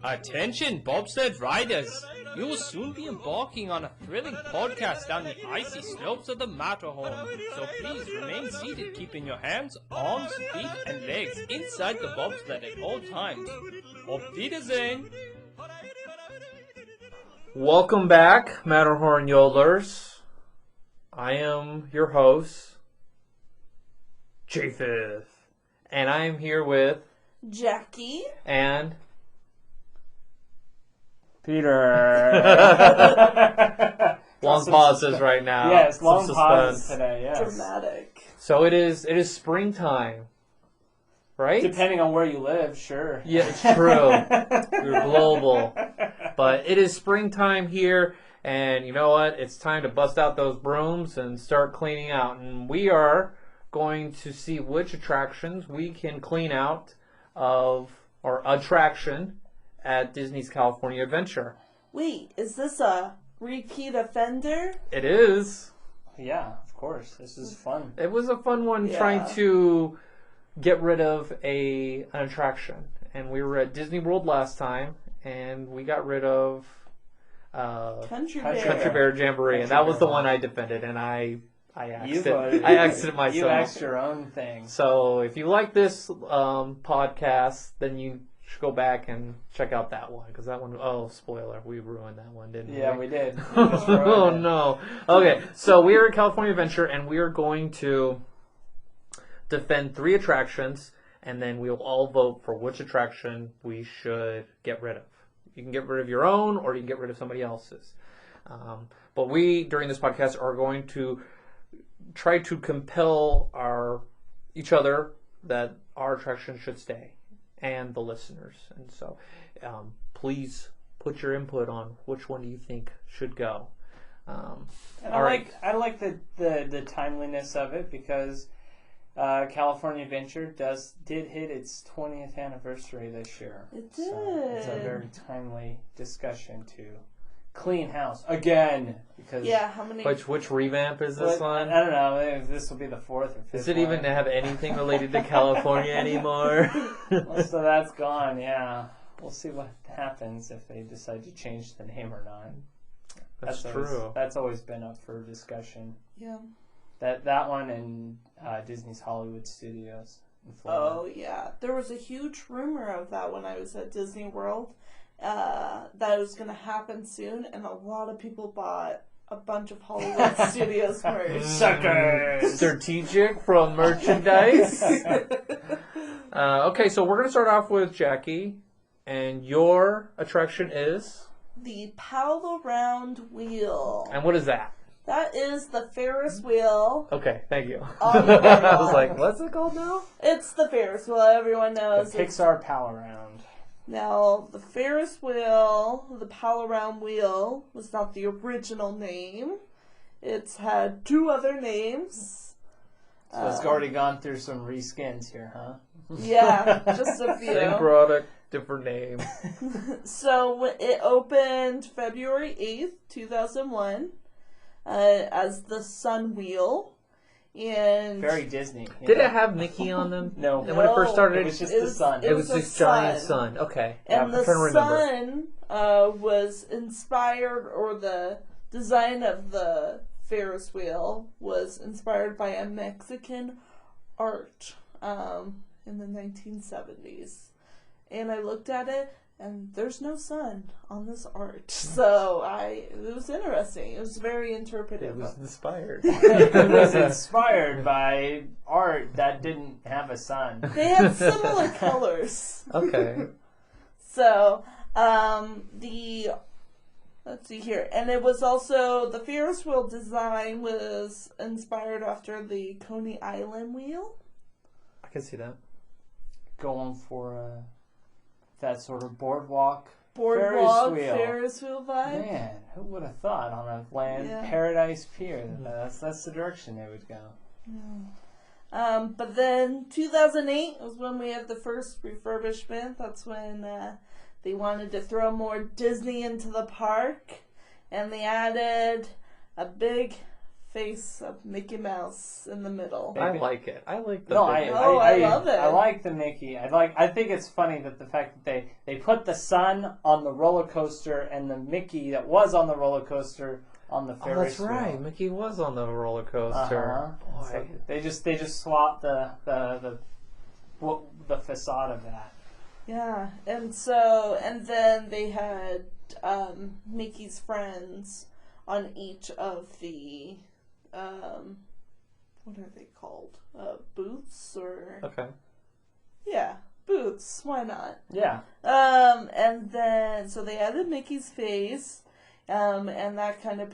Attention bobsled riders! You will soon be embarking on a thrilling podcast down the icy slopes of the Matterhorn. So please remain seated, keeping your hands, arms, feet, and legs inside the bobsled at all times. Auf Wiedersehen! Welcome back, Matterhorn Yodelers. I am your host, Japheth, and I am here with Jackie and Peter. long pauses right now. Yes, Some long suspense. pauses today. Yes. dramatic. So it is springtime, right? Depending on where you live, sure. Yeah, it's true. We're global, but it is springtime here, and you know what? It's time to bust out those brooms and start cleaning out. And we are going to see which attractions we can clean out of our attraction at Disney's California Adventure. Wait, is this a repeat offender? It is. Yeah, of course. This is fun. It was a fun one Yeah. trying to get rid of an attraction. And we were at Disney World last time, and we got rid of Country Country Bear. Country Bear Jamboree, and Country that was the Bear. one I defended, and I You axed voted. it. I axed it myself. You axed your own thing. So if you like this podcast, then you should go back and check out that one, because that one, oh, spoiler, we ruined that one, didn't we? Yeah, we did. We just ruined Oh it. no. Okay, so we are at California Adventure, and we are going to defend 3 attractions, and then we'll all vote for which attraction we should get rid of. You can get rid of your own, or you can get rid of somebody else's. But we, during this podcast, are going to try to compel each other that our attraction should stay, and the listeners. And so please put your input on which one do you think should go. And All right. I like the timeliness of it, because California Adventure did hit its 20th anniversary this year. It So it's a did. very timely discussion to clean house again, because Yeah, how many? Which revamp is this I one? don't know if this will be the 4th or 5th. Does it even have anything related to California anymore? Most of that's gone. Yeah, we'll see what happens if they decide to change the name or not. That's always- true. That's always been up for discussion. Yeah. That one and Disney's Hollywood Studios in Florida. Oh, yeah. There was a huge rumor of that when I was at Disney World, that it was going to happen soon, and a lot of people bought a bunch of Hollywood Studios merch. Suckers! Strategic from merchandise. Okay, so we're going to start off with Jackie, and your attraction is? The Pal Around Wheel. And what is that? That is the Ferris wheel. Okay, thank you. On the I was boardwalk. like, what's it called now? It's the Ferris wheel. Everyone The knows. It's- Pixar Pal Around. Now, the Ferris wheel, the Pal Around Wheel, was not the original name. It's had 2 other names. So it's already gone through some reskins here, huh? Yeah, just a few. Same product, different name. So it opened February 8th, 2001, as the Sun Wheel. And Very Disney. you Did know? it have Mickey on them? No. And when it first started, It was just It the was- sun. it was a this giant sun. sun. Okay. And yeah, the I'm trying to remember. sun was inspired, or the design of the Ferris wheel was inspired by a Mexican art in the 1970s. And I looked at it, and there's no sun on this art. So it was interesting. It was very interpretive. It was inspired. It was inspired by art that didn't have a sun. They had similar colors. Okay. So, let's see here. And it was also, the Ferris wheel design was inspired after the Coney Island wheel. I can see that. Going for that sort of boardwalk Boardwalk, Ferris wheel. Ferris wheel vibe. Man, who would have thought on a land Yeah. paradise pier? That's the direction they would go. But then 2008 was when we had the first refurbishment. That's when they wanted to throw more Disney into the park. And they added a big face of Mickey Mouse in the middle. I like it. I like the No, big- I love it. I like the Mickey. I think it's funny that the fact that they put the sun on the roller coaster and the Mickey that was on the roller coaster on the Oh, Ferris that's right. wheel. Mickey was on the roller coaster. Boy. So they just swapped the facade of that. Yeah, and then they had Mickey's friends on each of the what are they called? Booths or Okay. yeah, booths. Why not? Yeah. And then so they added Mickey's face, and that kind of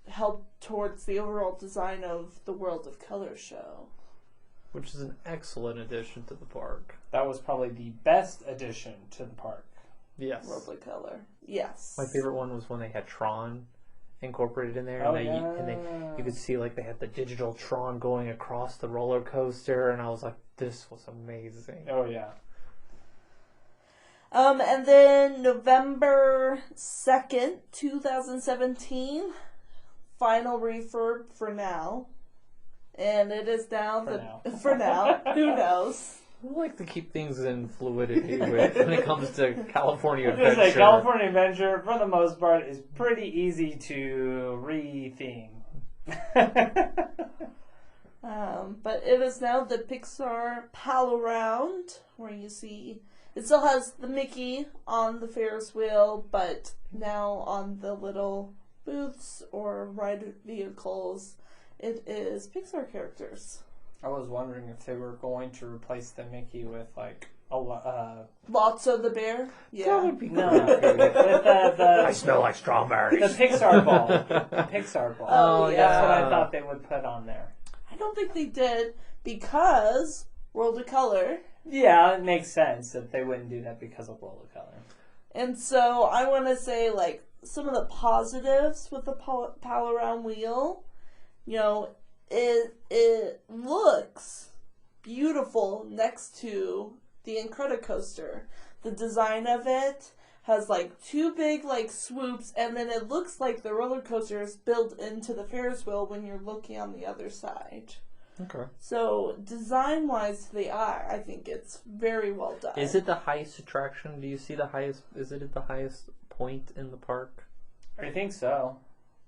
helped towards the overall design of the World of Color show. Which is an excellent addition to the park. That was probably the best addition to the park. Yes. World of Color. Yes. My favorite one was when they had Tron incorporated in there, Oh, and you could see like they had the digital Tron going across the roller coaster, and I was like, this was amazing. Oh yeah. And then November 2nd, 2017, final refurb for now. And it is now for now. Who knows? I like to keep things in fluidity when it comes to California I was gonna Adventure. say, California Adventure, for the most part, is pretty easy to retheme. But it is now the Pixar Pal Around, where you see it still has the Mickey on the Ferris wheel, but now on the little booths or ride vehicles, it is Pixar characters. I was wondering if they were going to replace the Mickey with like a Lotso the bear. That Yeah. would be no, cool. with the I smell like strawberries. the Pixar ball. The Pixar ball. Oh, That's yeah. what I thought they would put on there. I don't think they did because World of Color. Yeah, it makes sense that they wouldn't do that because of World of Color. And so I want to say, like, some of the positives with the Pal Around wheel, you know, it looks beautiful next to the Incredicoaster. The design of it has, like, two big, like, swoops, and then it looks like the roller coaster is built into the Ferris wheel when you're looking on the other side. Okay. So, design-wise to the eye, I think it's very well done. Is it the highest attraction? Do you see the highest? Is it at the highest point in the park? I think so.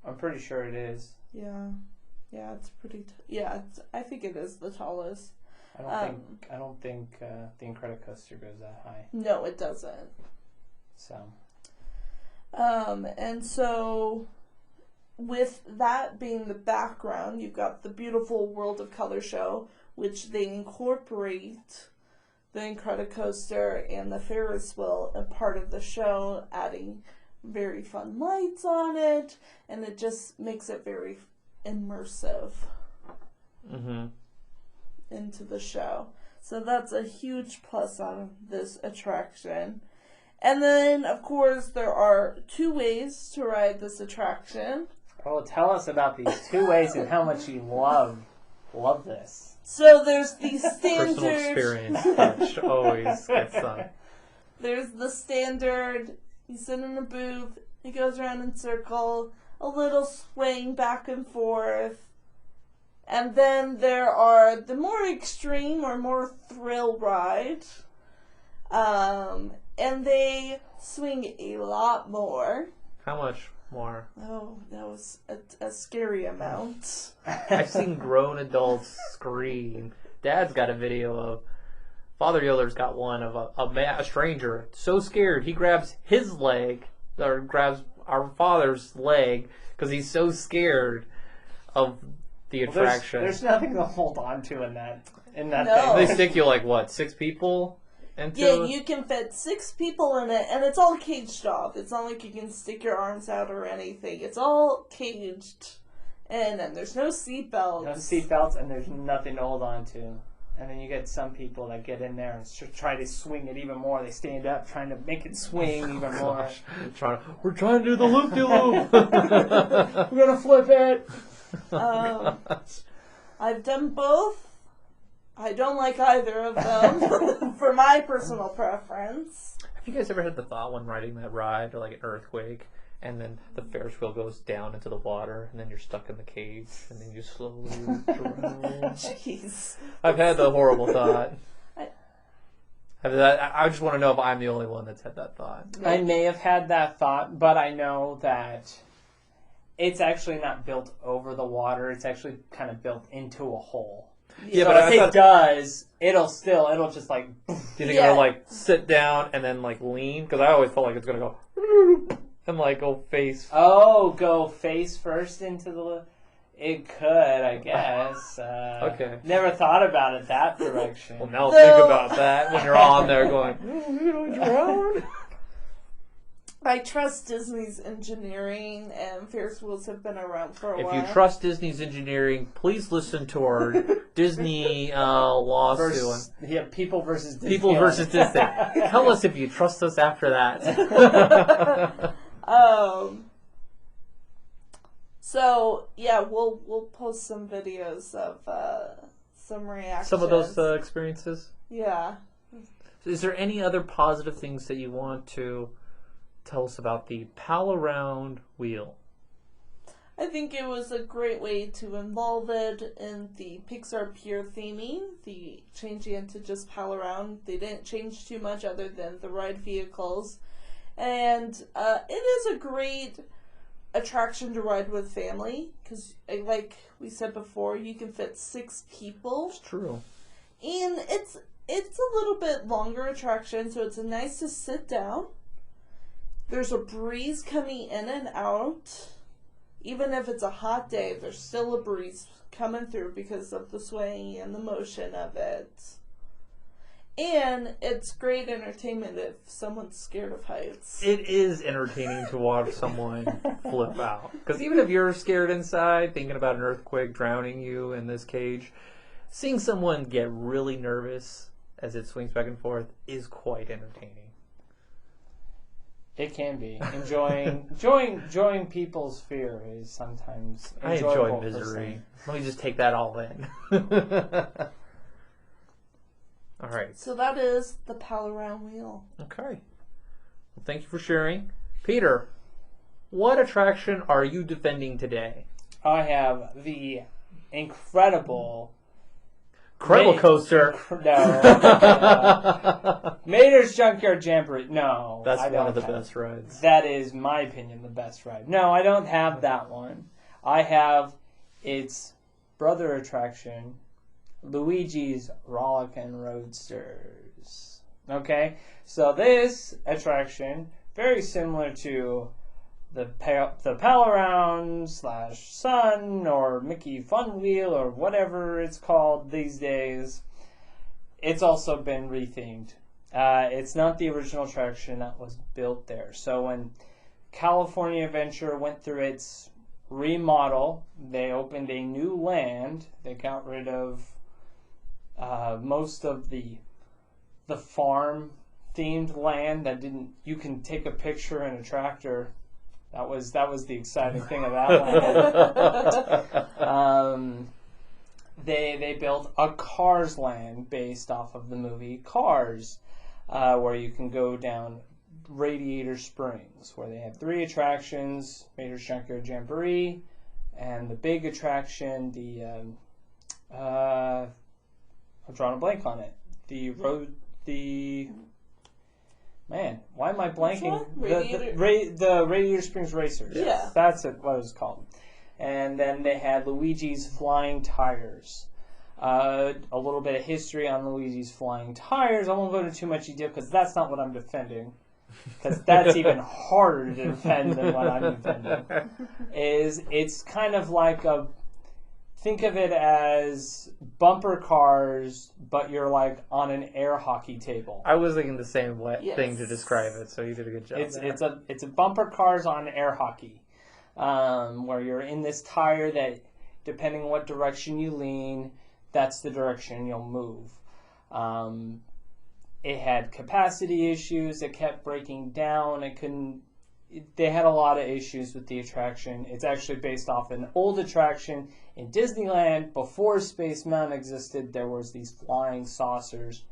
I'm pretty sure it is. Yeah. Yeah, it's pretty... I think it is the tallest. I don't think the Incredicoaster goes that high. No, it doesn't. So And so, with that being the background, you've got the beautiful World of Color show, which they incorporate the Incredicoaster and the Ferris wheel a part of the show, adding very fun lights on it, and it just makes it very immersive Mm-hmm. into the show. So that's a huge plus on this attraction. And then, of course, there are two ways to ride this attraction. oh, tell us about these two ways and how much you love this. So there's the Personal standard. experience touch always gets done. There's the standard. You sit in a booth. It goes around in circle. A little swing back and forth. And then there are the more extreme or more thrill ride. And they swing a lot more. How much more? Oh, that was a scary amount. I've seen grown adults scream. Dad's got a video of Father Yoder's got one of a stranger so scared he grabs his leg or grabs our father's leg because he's so scared of the attraction. There's nothing to hold on to in that No. They thing. stick you like what, 6 people into Yeah, it? you can fit 6 people in it, and it's all caged off. It's not like you can stick your arms out or anything. It's all caged, and then there's no seatbelts. No seatbelts, and there's nothing to hold on to. And then you get some people that get in there and try to swing it even more. They stand up trying to make it swing even more. We're trying to do the loop-de-loop. We're gonna flip it. I've done both. I don't like either of them for my personal preference. Have you guys ever had the thought when riding that ride or like an earthquake and then the Ferris wheel goes down into the water, and then you're stuck in the cage, and then you slowly drown. Jeez. I've had the horrible thought. I- I just want to know if I'm the only one that's had that thought. I may have had that thought, but I know that it's actually not built over the water. It's actually kind of built into a hole. Yeah, So but if I it thought, does, it'll just like. do you think Yeah. it'll like sit down and then like lean? Because I always felt like it's gonna go and like go face. Oh, go face first into the. It could, I guess. Okay. Never thought about it that direction. Well, now No. think about that when you're on there going, drown. I trust Disney's engineering, and Ferris wheels have been around for a If while. you trust Disney's engineering, please listen to our Disney lawsuit. People versus Disney. People versus Disney. Tell us if you trust us after that. So yeah, we'll post some videos of some reactions. Some of those experiences. Yeah. Is there any other positive things that you want to tell us about the Pal Around wheel? I think it was a great way to involve it in the Pixar Pier theming, the changing it to just Pal Around. They didn't change too much other than the ride vehicles. And it is a great attraction to ride with family because, like we said before, you can fit 6 people. It's true. And it's a little bit longer attraction, so it's nice to sit down. There's a breeze coming in and out. Even if it's a hot day, there's still a breeze coming through because of the swaying and the motion of it. And it's great entertainment if someone's scared of heights. It is entertaining to watch someone flip out. Because even if you're scared inside, thinking about an earthquake drowning you in this cage, seeing someone get really nervous as it swings back and forth is quite entertaining. It can be. Enjoying people's fear is sometimes I enjoy enjoyable for misery. some. Let me just take that all in. All right. So that is the Pal Around wheel. Okay. Well, thank you for sharing. Peter, what attraction are you defending today? I have the incredible Incredible Coaster. No. Mater's Junkyard Jamboree. No. That's I one don't of the have- best rides. That is, my opinion, the best ride. No, I don't have that one. I have its brother attraction, Luigi's Rollickin' Roadsters. Okay? So this attraction, very similar to the Pal Around / Sun or Mickey Fun Wheel or whatever it's called these days, it's also been rethemed. It's not the original attraction that was built there. So when California Adventure went through its remodel, they opened a new land. They got rid of most of the farm themed land that didn't. You can take a picture in a tractor. That was the exciting thing of that land. They built a Cars land based off of the movie Cars, where you can go down Radiator Springs, where they had 3 attractions: Mater's Junkyard Jamboree, and the big attraction, I'm drawing a blank on it. Man, why am I blanking? The Radiator Springs Racers. Yeah. That's what it was called. And then they had Luigi's Flying Tires. A little bit of history on Luigi's Flying Tires. I won't go into too much detail because that's not what I'm defending. Because that's even harder to defend than what I'm defending. It's kind of like think of it as bumper cars, but you're like on an air hockey table. I was thinking the same Yes. thing to describe it, so you did a good job. It's a bumper cars on air hockey, where you're in this tire that, depending on what direction you lean, that's the direction you'll move. It had capacity issues. It kept breaking down. They had a lot of issues with the attraction. It's actually based off an old attraction in Disneyland. Before Space Mountain existed, there was these flying saucers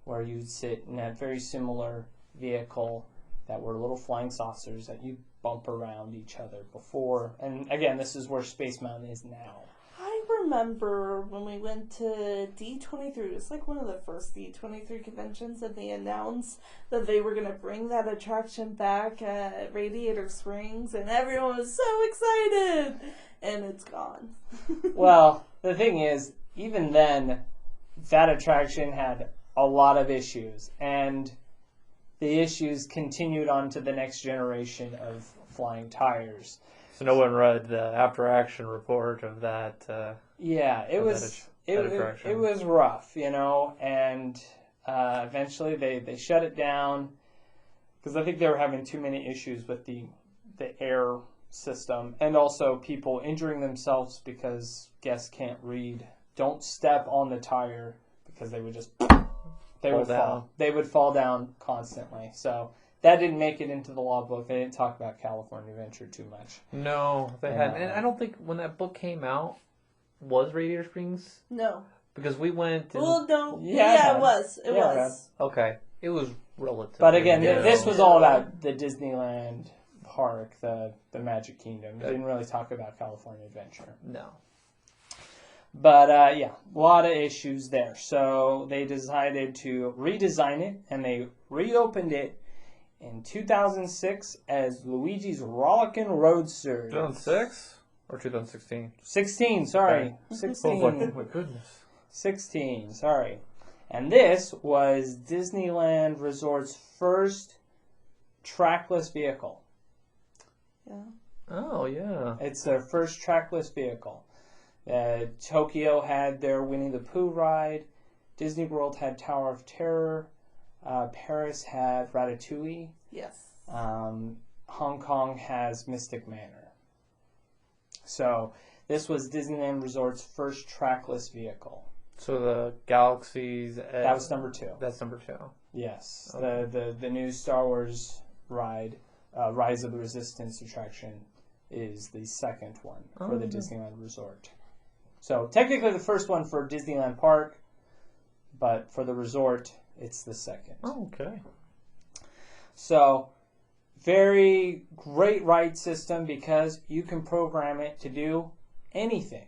where you'd sit in a very similar vehicle that were little flying saucers that you bump around each other before. And again, this is where Space Mountain is now. I remember when we went to D23, it was like one of the first D23 conventions, and they announced that they were going to bring that attraction back at Radiator Springs, and everyone was so excited! And it's gone. Well, the thing is, even then, that attraction had a lot of issues, and the issues continued on to the next generation of flying tires. So no one read the after-action report of that. Yeah, it Of was that it attraction. was rough, and eventually they shut it down because I think they were having too many issues with the air system, and also people injuring themselves because guests can't read. Don't step on the tire because they would just Fall down. fall. They would fall down constantly. So that didn't make it into the law book. They didn't talk about California Adventure too much. No, they hadn't. And I don't think when that book came out, was Radiator Springs? No. Because we went. And, Well, no. Yeah, Yeah, it it was. It Yeah, was. okay, it was relative. But again, Yeah. this was all about the Disneyland park, the Magic Kingdom. They didn't really talk about California Adventure. No. But yeah, a lot of issues there. So they decided to redesign it, and they reopened it in 2006 as Luigi's Rollickin' Roadster. 2006 or 2016? 16, sorry. Okay. Oh 16. my goodness. 16, sorry. And this was Disneyland Resort's first trackless vehicle. Yeah. Oh yeah. It's their first trackless vehicle. Tokyo had their Winnie the Pooh ride. Disney World had Tower of Terror. Paris had Ratatouille. Yes. Hong Kong has Mystic Manor. So this was Disneyland Resort's first trackless vehicle. So the Galaxy's. That was number 2. That's number 2. Yes, Okay. the new Star Wars ride, Rise of the Resistance attraction, is the second one for the Disneyland Resort. So technically the first one for Disneyland Park, but for the resort, it's the second. Oh, okay. So very great ride system because you can program it to do anything,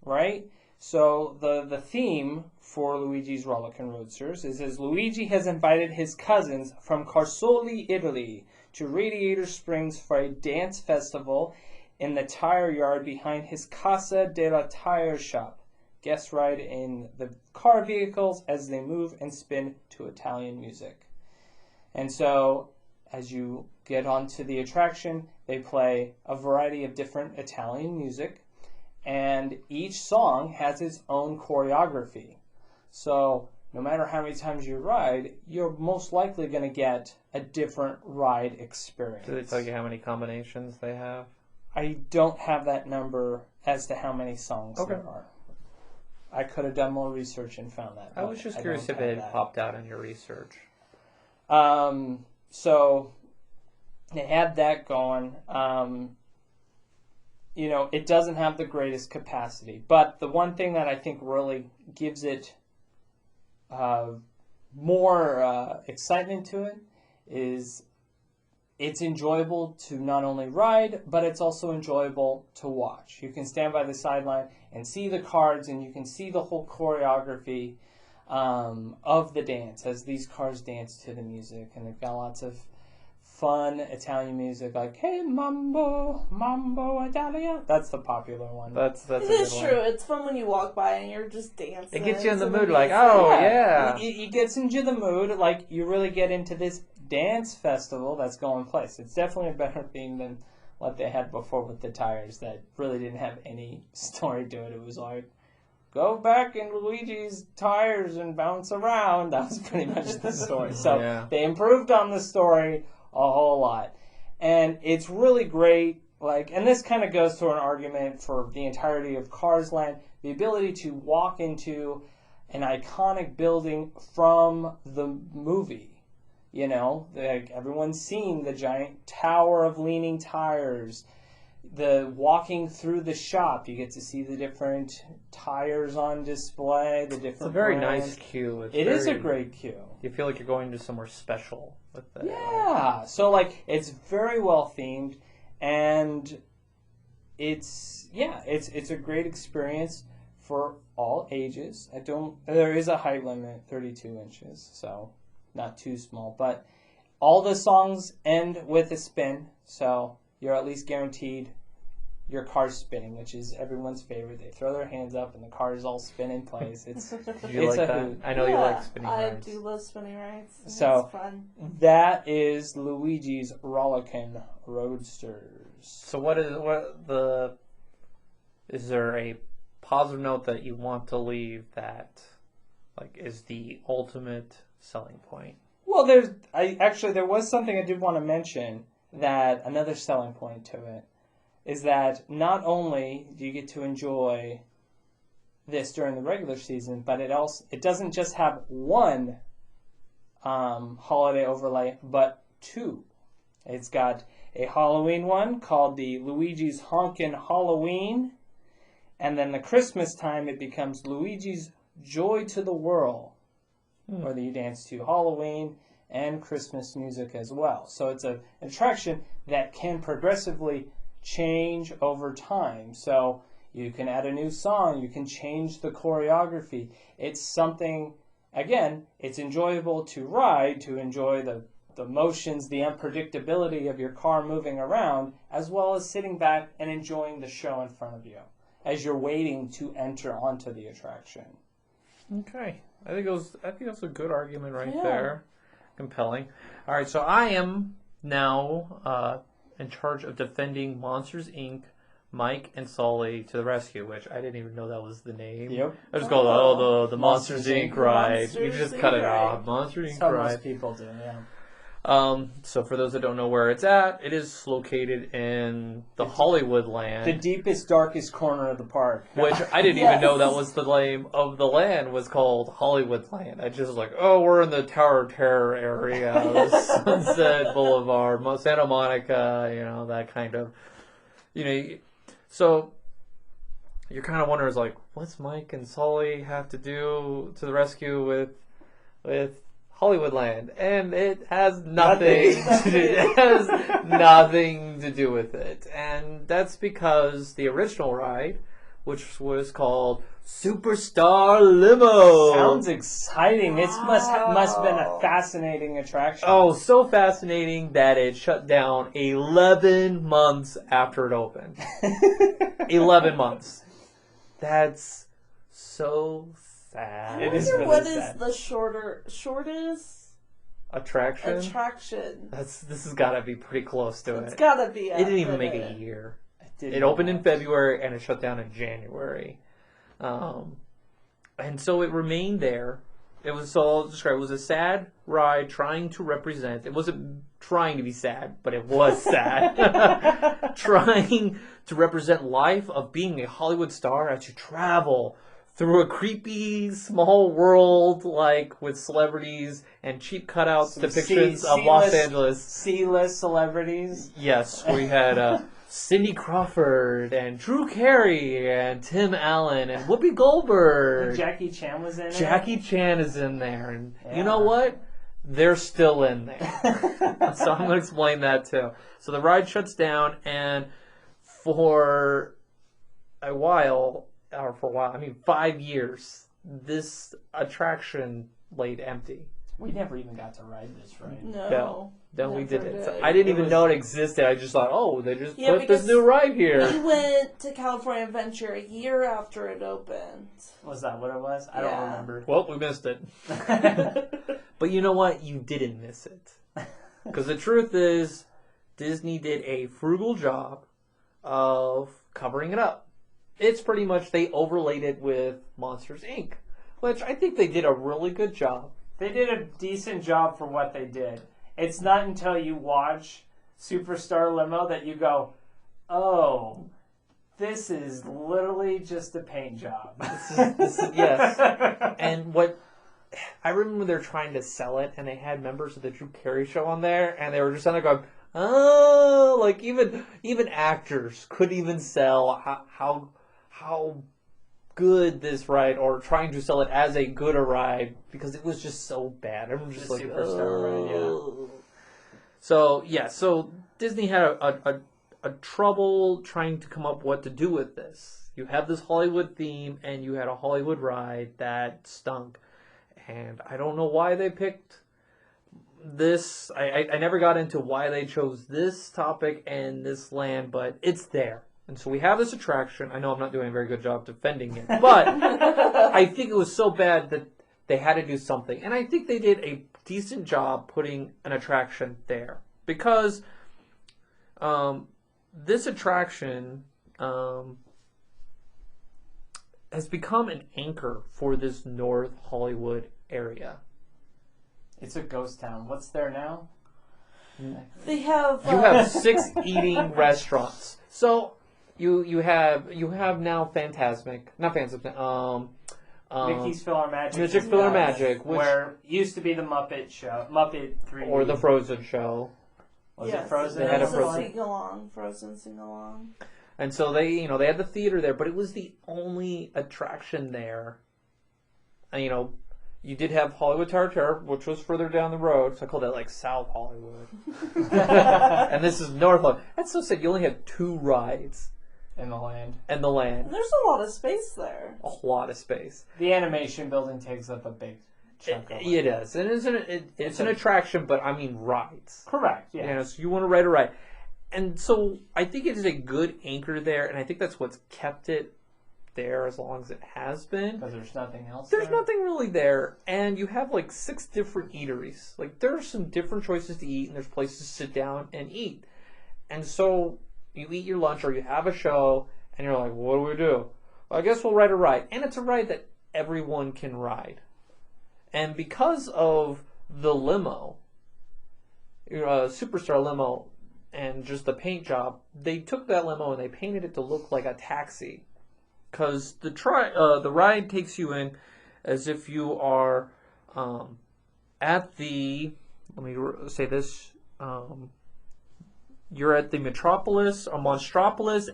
right? So the theme for Luigi's Rollickin' Roadsters is as Luigi has invited his cousins from Carsoli, Italy to Radiator Springs for a dance festival in the tire yard behind his Casa della Tire shop. Guests ride in the car vehicles as they move and spin to Italian music. And so as you get onto the attraction, they play a variety of different Italian music, and each song has its own choreography. So no matter how many times you ride, you're most likely going to get a different ride experience. Do they tell you how many combinations they have? I don't have that number as to how many songs Okay. there are. I could have done more research and found that. I was but just I curious don't if it have had that. popped out in your research. So they had that going. It doesn't have the greatest capacity, but the one thing that I think really gives it more excitement to it is it's enjoyable to not only ride, but it's also enjoyable to watch. You can stand by the sideline and see the cards, and you can see the whole choreography of the dance as these cars dance to the music. And they've got lots of fun Italian music like Hey Mambo, Mambo Italia. That's the popular one. That's a It good is one. true. It's fun when you walk by and you're just dancing. It gets you in the to mood, like, music. oh yeah. It gets into the mood, like you really get into this dance festival that's going place. It's definitely a better theme than what they had before with the tires that really didn't have any story to it. It was like, go back in Luigi's tires and bounce around. That was pretty much the story. So Yeah. they improved on the story a whole lot. And it's really great. And this kind of goes to an argument for the entirety of Cars Land, the ability to walk into an iconic building from the movie. Everyone's seen the giant tower of leaning tires. The walking through the shop, you get to see the different tires on display, the different It's a very brands. nice queue. It is a great queue. You feel like you're going to somewhere special with that. Yeah. So, it's very well themed. and it's a great experience for all ages. There is a height limit, 32 inches, so not too small, but all the songs end with a spin, so you're at least guaranteed your car's spinning, which is everyone's favorite. They throw their hands up and the cars all spin in place. It's Did you it's like a that? hoot. I know you like spinning I rides. do love spinning rides. So- It's fun. That is Luigi's Rollickin' Roadsters. So is there a positive note that you want to leave that is the ultimate selling point? Well, there was something I did want to mention, that another selling point to it is that not only do you get to enjoy this during the regular season, but it doesn't just have one holiday overlay, but two. It's got a Halloween one called the Luigi's Honkin' Halloween, and then the Christmas time it becomes Luigi's Joy to the Whirl, where you dance to Halloween and Christmas music as well. So it's an attraction that can progressively change over time. So you can add a new song, you can change the choreography. It's something, again, it's enjoyable to ride, to enjoy the motions, the unpredictability of your car moving around, as well as sitting back and enjoying the show in front of you as you're waiting to enter onto the attraction. Okay, I think that's a good argument right Yeah. there. Compelling. All right, so I am now in charge of defending Monsters Inc. Mike and Sully to the rescue, which I didn't even know that was the name. Yep. I just called the Monsters Monsters Inc. Inc. ride. Monsters You just Inc. cut it ride. off. Monsters That's Inc. how ride. most people do, yeah. So for those that don't know where it's at, it is located in the Hollywood land. The deepest, darkest corner of the park. Which I didn't even know that was the name of the land, was called Hollywood Land. I just was like, oh, we're in the Tower of Terror area, Sunset Boulevard, Santa Monica, that kind of, so you're kind of wondering, like, what's Mike and Sully have to do to the rescue with Hollywood Land? And it has nothing. It has nothing to do with it, and that's because the original ride, which was called Superstar Limo. Sounds exciting. It must have been a fascinating attraction. Oh, so fascinating that it shut down 11 months after it opened. 11 months. That's so sad. It is I wonder really what is sad. the shortest Attraction? attraction. This has got to be pretty close to It's it. gotta be. It didn't even after make a it. year. did It opened in not. February and it shut down in January. And so it remained there. It was, so I'll describe, it was a sad ride trying to represent, it wasn't trying to be sad, but it was sad. Trying to represent life of being a Hollywood star as you travel through a creepy small world, like with celebrities and cheap cutouts, Some depictions C- of Los C-list- Angeles. C-list celebrities. Yes, we had Cindy Crawford and Drew Carey and Tim Allen and Whoopi Goldberg. Jackie Chan was in it. Jackie Chan is in there, and Yeah. you know what? They're still in there. So I'm going to explain that too. So the ride shuts down, and for a while, I mean 5 years, this attraction laid empty. We never even got to ride this ride. No. Then we never did it. So did. I didn't It even was- know it existed. I just thought, oh, they just Yeah, put this because new ride We here. went to California Adventure a year after it opened. Was that what it was? I don't Yeah. remember. Well, we missed it. But you know what? You didn't miss it. Because the truth is, Disney did a frugal job of covering it up. It's pretty much, they overlaid it with Monsters, Inc., which I think they did a really good job. They did a decent job for what they did. It's not until you watch Superstar Limo that you go, oh, this is literally just a paint job. Yes. And what I remember, they're trying to sell it, and they had members of the Drew Carey show on there, and they were just on there going, oh, like even actors could even sell how good this ride, or trying to sell it as a good a ride, because it was just so bad. Everyone was just The Superstar ride, yeah. So Disney had a a trouble trying to come up what to do with this. You have this Hollywood theme, and you had a Hollywood ride that stunk. And I don't know why they picked this. I never got into why they chose this topic and this land, but it's there. And so we have this attraction. I know I'm not doing a very good job defending it, but I think it was so bad that they had to do something. And I think they did a decent job putting an attraction there. Because this attraction has become an anchor for this North Hollywood area. It's a ghost town. What's there now? They have. You have 6 eating restaurants. So you have now Fantasmic, not Fantasmic. Mickey's Filler Magic. Mickey's Filler Magic, which, where used to be the Muppet Show, Muppet 3D, or the Frozen show. Was yes, it Frozen? They had a Frozen Frozen. sing-along. Frozen sing-along. And so they had the theater there, but it was the only attraction there. And, you did have Hollywood Tower Terror, which was further down the road, so I called that like South Hollywood. And this is North Hollywood. That's so sad. You only had 2 rides in the land. in the land. And there's a lot of space there. A lot of space. The animation building takes up a big chunk of it. It is. And it's an attraction, but I mean rides. Correct, yeah. So you want to ride a ride. And so I think it is a good anchor there, and I think that's what's kept it there as long as it has been. Because there's nothing else There's there? nothing really there, and you have like 6 different eateries. Like there are some different choices to eat, and there's places to sit down and eat. And so you eat your lunch, or you have a show, and you're like, what do we do? Well, I guess we'll ride a ride. And it's a ride that everyone can ride. And because of the limo, Superstar limo, and just the paint job, they took that limo and they painted it to look like a taxi. Because the ride takes you in as if you are at the, let me say this, you're at the Metropolis or Monstropolis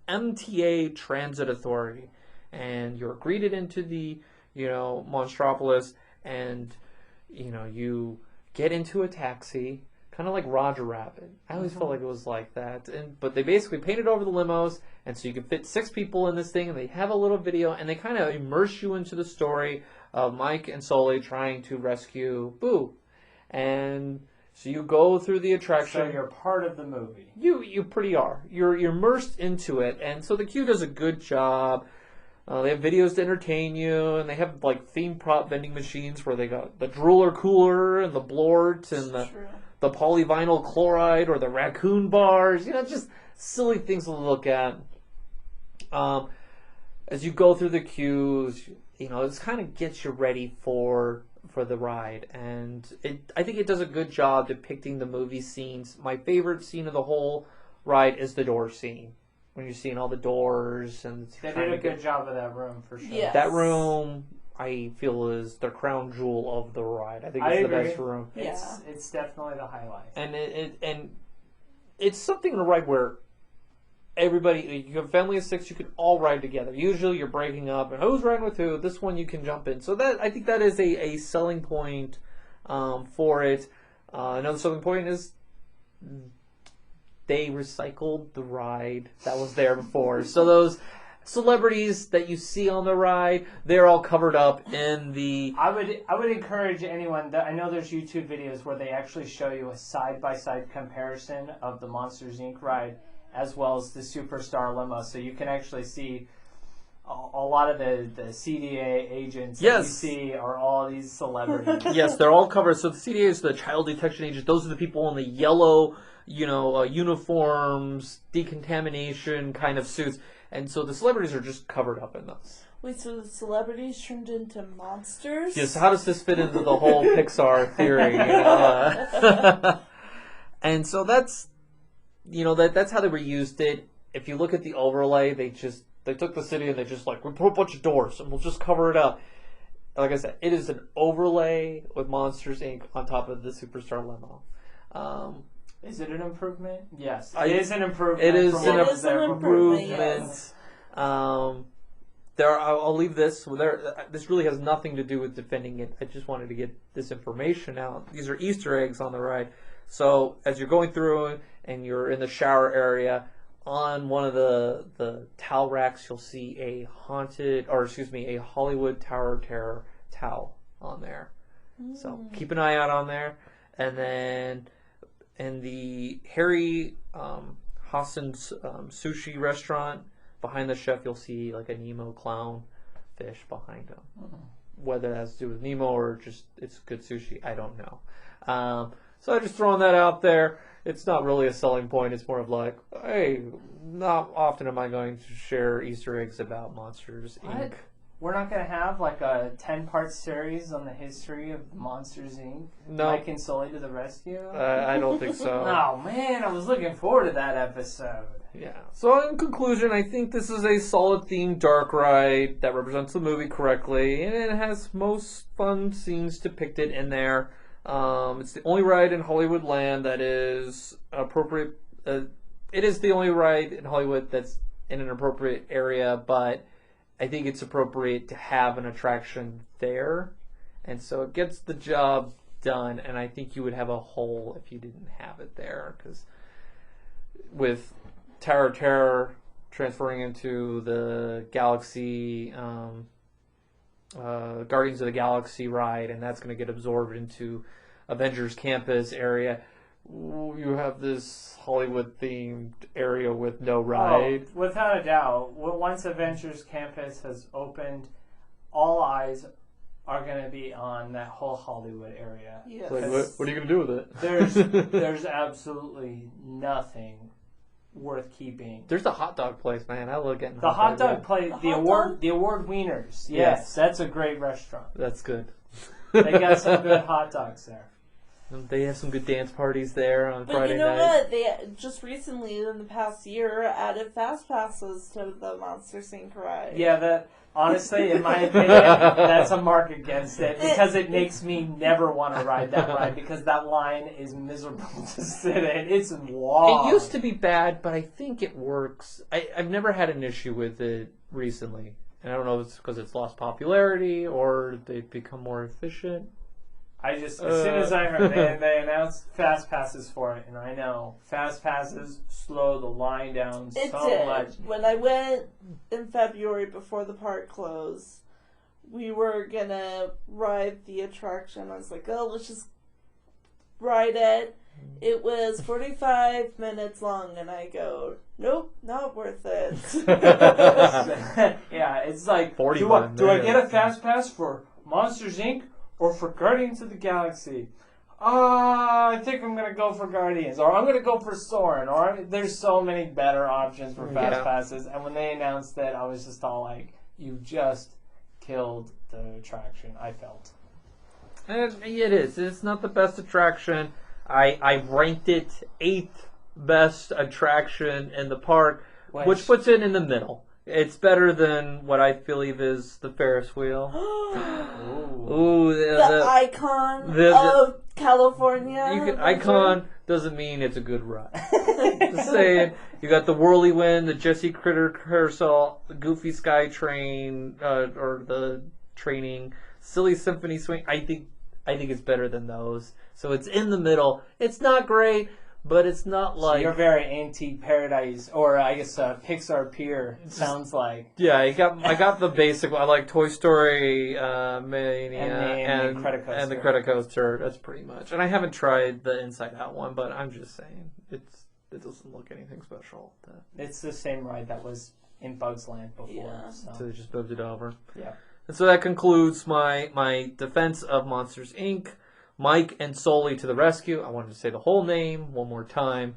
MTA Transit Authority. And you're greeted into the, Monstropolis, and, you get into a taxi, kind of like Roger Rabbit. I always felt like it was like that. But they basically painted over the limos, and so you can fit 6 people in this thing, and they have a little video, and they kind of immerse you into the story of Mike and Sully trying to rescue Boo. And so you go through the attraction. So you're part of the movie. You pretty are. You're immersed into it, and so the queue does a good job. They have videos to entertain you, and they have like theme prop vending machines where they got the drooler cooler and the blort and the polyvinyl chloride or the raccoon bars, just silly things to look at. As you go through the queues, it kind of gets you ready for the ride, and I think it does a good job depicting the movie scenes. My favorite scene of the whole ride is the door scene. When you're seeing all the doors and they did a good job of that room for sure. Yes. That room, I feel, is the crown jewel of the ride. I think it's the best room. It's definitely the highlight. And it's something in a ride where everybody, you have a family of 6, you can all ride together. Usually you're breaking up, and who's riding with who? This one you can jump in. So I think that is a selling point for it. Another selling point is they recycled the ride that was there before. So those celebrities that you see on the ride, they're all covered up in the... I would encourage anyone, I know there's YouTube videos where they actually show you a side-by-side comparison of the Monsters, Inc. ride as well as the Superstar limo. So you can actually see a lot of the CDA agents that you see are all these celebrities. Yes, they're all covered. So the CDA is the child detection agents. Those are the people in the yellow, uniforms, decontamination kind of suits. And so the celebrities are just covered up in those. Wait, so the celebrities turned into monsters? Yes, how does this fit into the whole Pixar theory? And so that's, that's how they reused it. If you look at the overlay, they took the city and they just we put a bunch of doors and we'll just cover it up. Like I said, it is an overlay with Monsters, Inc. on top of the Superstar limo. Is it an improvement? Yes. It is an improvement. It is an improvement. Yes. I'll leave this. This really has nothing to do with defending it. I just wanted to get this information out. These are Easter eggs on the ride. So as you're going through and you're in the shower area, on one of the towel racks, you'll see a Hollywood Tower of Terror towel on there. So keep an eye out on there. And then in the Harry Hassan's sushi restaurant, behind the chef, you'll see like a Nemo clown fish behind him. Whether that has to do with Nemo or just it's good sushi, I don't know. So I'm just throwing that out there. It's not really a selling point. It's more of like, hey, not often am I going to share Easter eggs about Monsters, Inc. We're not going to have like a 10-part series on the history of Monsters, Inc.? No. Mike and Sully to the rescue? I don't think so. Oh, man, I was looking forward to that episode. Yeah. So in conclusion, I think this is a solid themed dark ride that represents the movie correctly, and it has most fun scenes depicted in there. It's the only ride in Hollywood land that is appropriate. It is the only ride in Hollywood that's in an appropriate area, but I think it's appropriate to have an attraction there, and so it gets the job done. And I think you would have a hole if you didn't have it there, because with Tower of Terror transferring into the Galaxy, Guardians of the Galaxy ride, and that's going to get absorbed into Avengers Campus area. You have this Hollywood-themed area with no ride. Oh, without a doubt. Once Avengers Campus has opened, all eyes are going to be on that whole Hollywood area. Yes. Like, what are you going to do with it? There's absolutely nothing worth keeping. There's the hot dog place, man. I love getting The hot dog place, the hot award wieners. Yes, Yes. that's a great restaurant. That's good. They got some good hot dogs there. They have some good dance parties there on But Friday you know night. what? They just recently, in the past year, added fast passes to the Monster Inc. ride. Yeah, that honestly, in my opinion, that's a mark against it because it makes me never want to ride that ride because that line is miserable to sit in. It's long. It used to be bad, but I think it works. I've never had an issue with it recently. And I don't know if it's because it's lost popularity or they've become more efficient. As soon as I heard they announced fast passes for it, and I know fast passes slow the line down It so did. much. When I went in February before the park closed, we were gonna ride the attraction. I was like, oh, let's just ride it. It was 45 minutes long, and I go, nope, not worth it. Yeah, it's like, 41 do I get a minutes. fast pass for Monsters Inc. or for Guardians of the Galaxy? I think I'm gonna go for Guardians, or I'm gonna go for Soarin', or there's so many better options for fast Yeah. passes. And when they announced it, I was just all like, "You just killed the attraction." I felt. And it is. It's not the best attraction. I ranked it 8th best attraction in the park, which puts it in the middle. It's better than what I believe is the Ferris wheel. Ooh, The icon the- of California. You can, icon doesn't mean it's a good ride. Just saying, you got the Whirlwind, the Jesse Critter Carousel, the Goofy Sky Train, or the training, Silly Symphony Swing. I think it's better than those. So it's in the middle. It's not great, but it's not So like you're very anti-Paradise, or I guess Pixar Pier. It sounds like. yeah. I got the basic. I like Toy Story, Mania, And the Credicoaster. and the Credicoaster. That's pretty much. And I haven't tried the Inside Out one, but I'm just saying it doesn't look anything special. It's the same ride that was in Bugs Land before. Yeah. So So they just moved it over. yeah. And so that concludes my defense of Monsters, Inc. Mike and Sully to the rescue. I wanted to say the whole name one more time.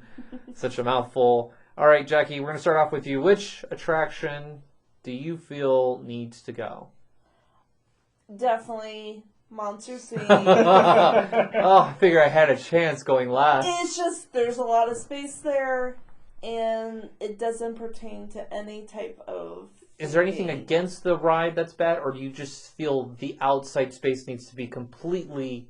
Such a mouthful. All right, Jackie, we're going to start off with you. Which attraction do you feel needs to go? Definitely Monster Inc. Oh, I figure I had a chance going last. It's just, there's a lot of space there, and it doesn't pertain to any type of... Is there anything theme. against the ride that's bad, or do you just feel the outside space needs to be completely...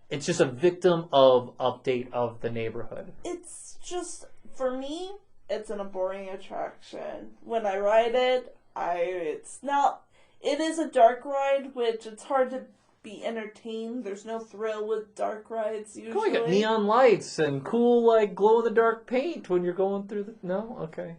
It's just a victim of update of the neighborhood? It's just, for me, it's a boring attraction. When I ride it, it is a dark ride, which it's hard to be entertained. There's no thrill with dark rides Oh, usually. you got neon lights and cool, like, glow-in-the-dark paint when you're going through the... No? Okay.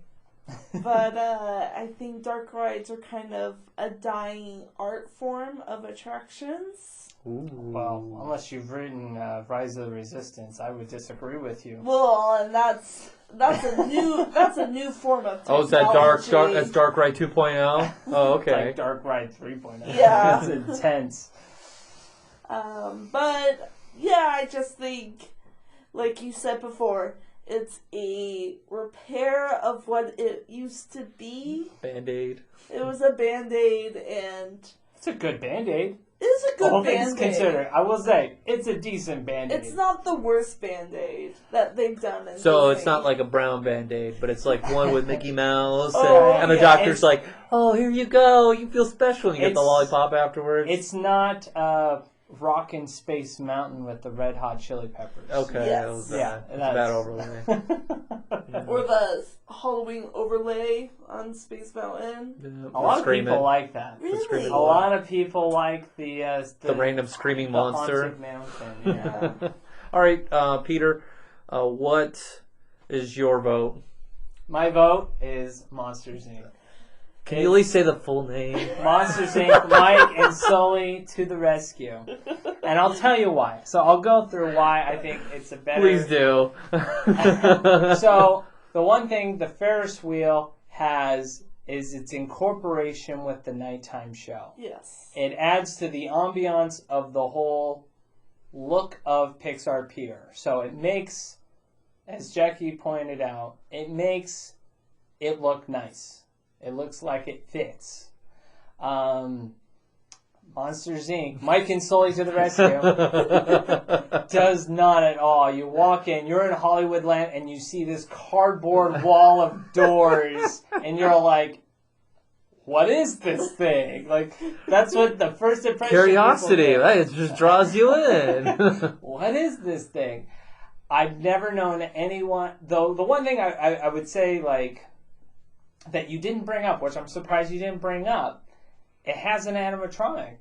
But I think dark rides are kind of a dying art form of attractions. Ooh. Well, unless you've ridden Rise of the Resistance, I would disagree with you. Well, and that's a new form of technology. Oh, is that that's Dark Ride 2.0? Oh, okay. Like Dark Ride 3.0. Yeah. It's intense. But yeah, I just think, like you said before, it's a repair of what it used to be. Band-Aid. It was a Band-Aid, and It's a good Band-Aid. it's a good All things Band-Aid. considered, I will say, it's a decent Band-Aid. It's not the worst Band-Aid that they've done in So Disney. it's not like a brown Band-Aid, but it's like one with Mickey Mouse, Oh, and the yeah, doctor's it's- like, "Oh, here you go. You feel special." And you get the It's- lollipop afterwards. It's not Rockin' Space Mountain with the Red Hot Chili Peppers. Okay, Yes. that was, Yeah, it's a bad overlay. Or the Halloween overlay on Space Mountain. Yeah, A lot of screaming. people like that. Really? screaming A lot of people like the random screaming the monster. Haunted Mountain. Yeah. All right, Peter, what is your vote? My vote is Monsters Inc. Can you at least say the full name? Monsters Inc. Mike and Sully to the rescue. And I'll tell you why. So I'll go through why I think it's a better... Please do. So the one thing the Ferris wheel has is its incorporation with the nighttime show. Yes. It adds to the ambiance of the whole look of Pixar Pier. So it makes, as Jackie pointed out, it makes it look nice. It looks like it fits. Monsters Inc. Mike and Sully to the rescue. Does not at all. You walk in, you're in Hollywood land, and you see this cardboard wall of doors, and you're like, what is this thing? Like, that's what the first impression Curiosity, people get. right? It just draws you in. What is this thing? I've never known anyone, though the one thing I would say, like, that you didn't bring up, which I'm surprised you didn't bring up, it has an animatronic.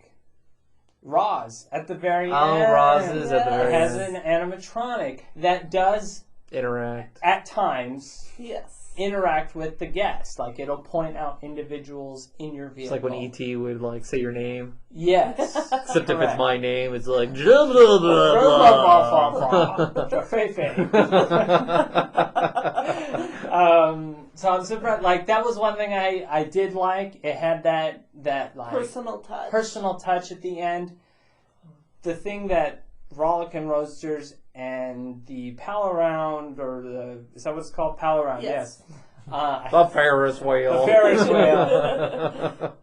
Roz at the very end. Oh, Roz is at the It very has end. an animatronic that does, Interact. at times, Yes. interact with the guest. Like, it'll point out individuals in your vehicle. It's like when E.T. would like say your name. Yes. Except if it's Correct. my name, it's like blah blah blah blah. Feifei. So I'm surprised. Like, that was one thing I did like. It had that like Personal touch at the end. The thing that Rollickin' Roadsters and the Pal Around, is that what it's called? Pal Around, Yes. The Ferris wheel. The Ferris wheel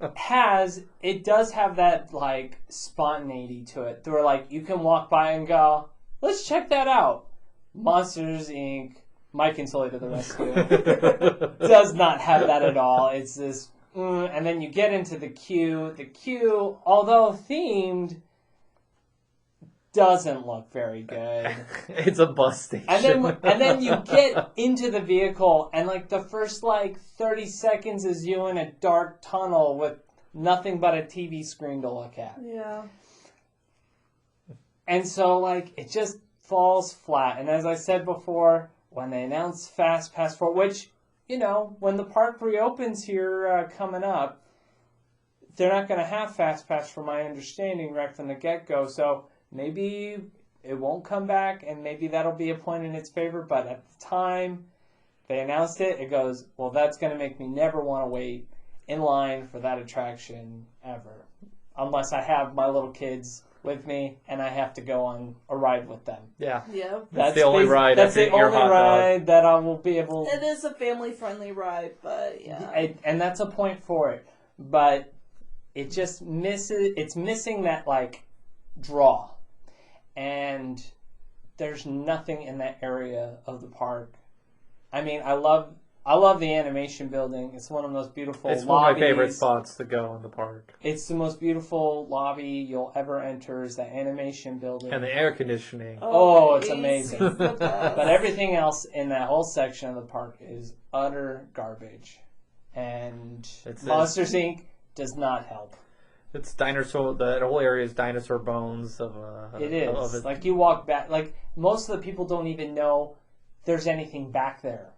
it does have that like spontaneity to it. Where like you can walk by and go, let's check that out. Monsters Inc. Mike and Sully to the rescue does not have that at all. It's this, and then you get into the queue. The queue, although themed, doesn't look very good. It's a bus station. And then you get into the vehicle, and like the first like 30 seconds is you in a dark tunnel with nothing but a TV screen to look at. Yeah. And so like it just falls flat. And as I said before, when they announced Fast Pass 4, which, you know, when the park reopens here coming up, they're not going to have Fast Pass from my understanding right from the get-go. So maybe it won't come back, and maybe that'll be a point in its favor. But at the time they announced it, it goes, well, that's going to make me never want to wait in line for that attraction ever. Unless I have my little kids with me and I have to go on a ride with them. Yeah. Yeah. That's the only ride. That's the Your only hot dog. ride that I will be able. It is a family-friendly ride, but yeah. And that's a point for it. But it just misses. It's missing that like draw, and there's nothing in that area of the park. I mean, I love the animation building. It's one of the most beautiful It's lobbies. one of my favorite spots to go in the park. It's the most beautiful lobby you'll ever enter is the animation building. And the air conditioning. Oh, it's AC amazing. is the best. But everything else in that whole section of the park is utter garbage. And It's Monsters Inc. does not help. It's dinosaur. That whole area is dinosaur bones of. It is. Of it. Like you walk back, like most of the people don't even know there's anything back there.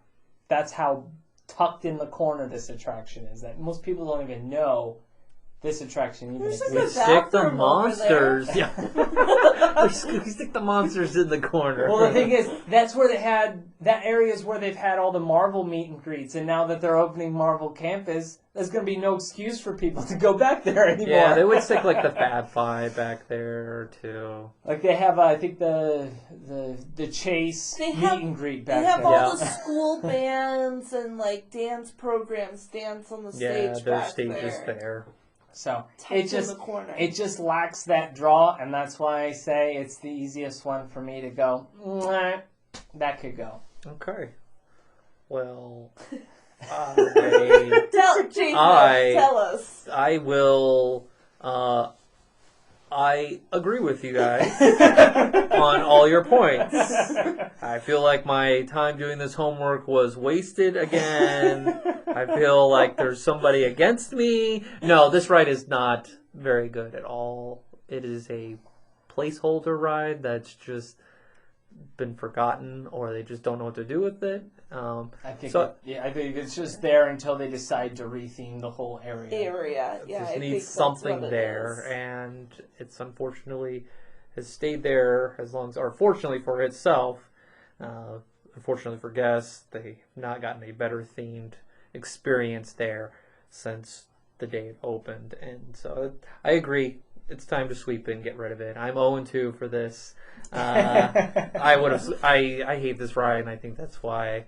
That's how tucked in the corner this attraction is. That most people don't even know this attraction even There's exists. like We a stick the bathroom over monsters. there. Yeah. we stick the monsters in the corner. Well, the thing is, that's where that area is where they've had all the Marvel meet and greets, and now that they're opening Marvel Campus, there's going to be no excuse for people to go back there anymore. Yeah, they would stick like the Fab Five back there too. Like they have, I think the Chase They meet have- and greet They back have there. all the school bands and like dance programs dance on the Yeah, stage there's back stages there. there. So Tucked it in just the corner. it just lacks that draw, and that's why I say it's the easiest one for me to go. "Mwah, that could go. Okay. Well, Tell Jason, tell us. I will. I agree with you guys on all your points. I feel like my time doing this homework was wasted again. I feel like there's somebody against me. No, this ride is not very good at all. It is a placeholder ride that's just been forgotten, or they just don't know what to do with it. I think So- I think it's just there until they decide to retheme the whole area. Yeah, just I needs think something that's what it there, is. and it's unfortunately has stayed there as long as, or fortunately for itself, unfortunately for guests, they've not gotten a better themed experience there since the day it opened, and so I agree. It's time to sweep it and get rid of it. I'm 0-2 for this. I would have. I hate this ride, and I think that's why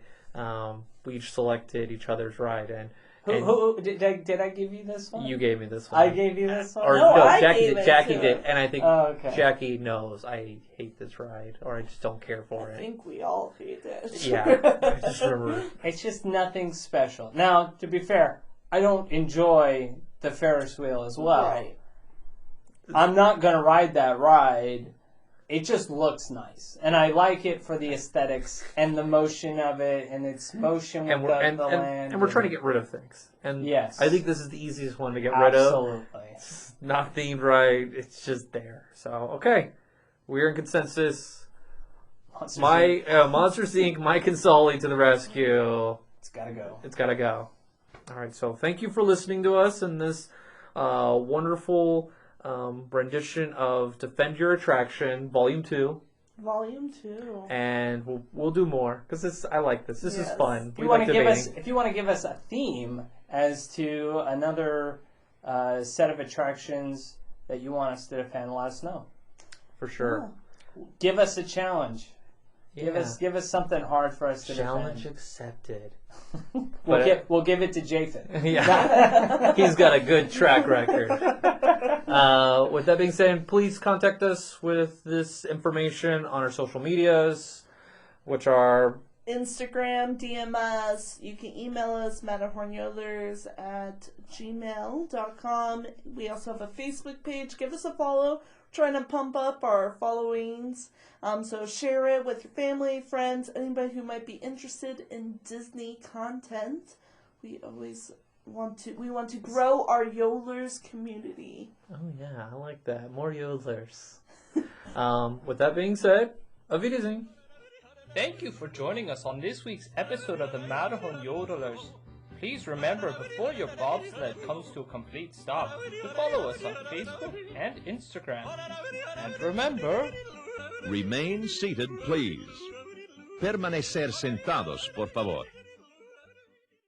we each selected each other's ride. And Who did I give you this one? you gave me this one. I gave you this one. Or No, no, I Jackie gave did. it Jackie to did, her. and I think Oh, okay. Jackie knows I hate this ride, or I just don't care for I it. think we all hate it. Yeah, I just remember. It's just nothing special. Now, to be fair, I don't enjoy the Ferris wheel as well. Right. I'm not gonna ride that ride. It just looks nice, and I like it for the aesthetics and the motion of it, and its motion with And we're and, the and, land. and we're trying to get rid of things. And Yes. I think this is the easiest one to get rid of. Absolutely. It's not themed right. It's just there. So okay, we're in consensus. Monsters, My Monsters Inc. Mike and Sully to the rescue. it's gotta go. It's got to go. All right, so thank you for listening to us in this wonderful rendition of Defend Your Attraction, Volume 2. Volume 2. And we'll do more, because I like this. This is Yes. fun. If We you like want to give debating. us, if you want to give us a theme as to another set of attractions that you want us to defend, let us know. For sure. Give us a challenge. Give us something hard for us to Challenge defend. accepted. We'll give it to Japheth. Yeah. He's got a good track record. With that being said, please contact us with this information on our social medias, which are Instagram, DM us. You can email us, matterhornyodlers@gmail.com. We also have a Facebook page. Give us a follow. We're trying to pump up our followings. So share it with your family, friends, anybody who might be interested in Disney content. We always want to grow our Yodlers community. oh yeah, I like that. More yodelers. With that being said, auf Wiedersehen. Thank you for joining us on this week's episode of the Matterhorn Yodelers. Please remember, before your bobsled comes to a complete stop, to follow us on Facebook and Instagram. And remember, Remain seated, please. Permanecer sentados, por favor.